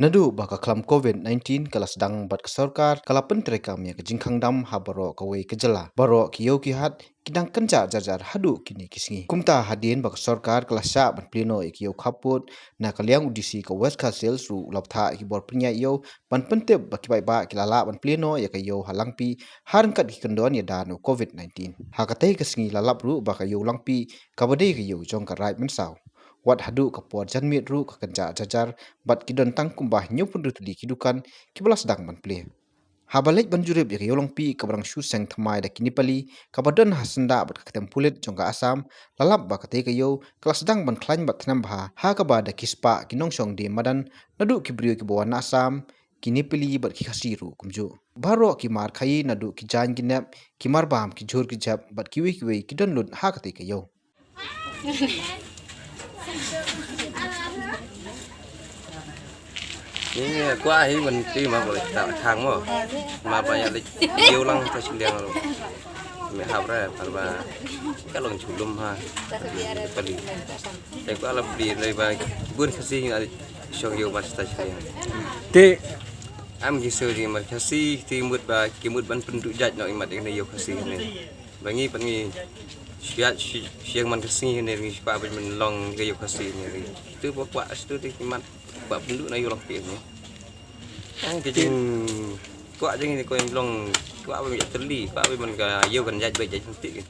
Nadu baka klam COVID-19 kala sedang bat kesorkar kala penterekam ya kejingkang dam habaro kawe kejela baro kiyo kihat kidang kenca jajar hadu kini kisingi kumta hadin baka sorkar kala sya ban pleno ikiyo kaput na kaliang udisi ka West Castle su laptha ikibor penya yo ban pentep baki bai ba kilala ban pleno ya kayo halangpi harangkat kikendon ya dano COVID-19 hakatai kesingi lalap ru baka yo langpi kabade kayo jongka right mensau wat hadu kapor janmit ru kakenca jajar bat kidon tang kumbah nyopun rutli kidukan kibalas dang man ple habalik banjurib ya yolong pi kabarang shu seng thamai da kinipali kabadon hasenda bat katem pulit jongga asam lalap ba kate kayo kelas dang ban klain bat thnam bha ha ka ba da kispa kinong shong de madan nadu kibrio ki bawan asam kinipili bat ki khasiru kumju baro ki mar khai nadu ki jan ginap ki mar bam ki jhur ki jap bat kiwi kiwi kidon lut ha kate kayo Ini kuah ini mesti mah boleh tak khang mà banyak nhiều lăng ta chỉ liang rồi mẹ học ra phải cái lồng chủ lum ha beli yang kuah lebih dari bun kasih ada syong yo mas ta chỉ Te am kisah ni mas kasih timut kimut ban penduduk jat nak imat ini yo kasih ni bangi siang man kasih ni kuah ban long ke yo kasih ni itu kuah itu imat kuah penduduk na yo long ni yang kecil kuah je ni kuah yang long kuah banyak terli kuah banyak yo kan jat baik jat cantik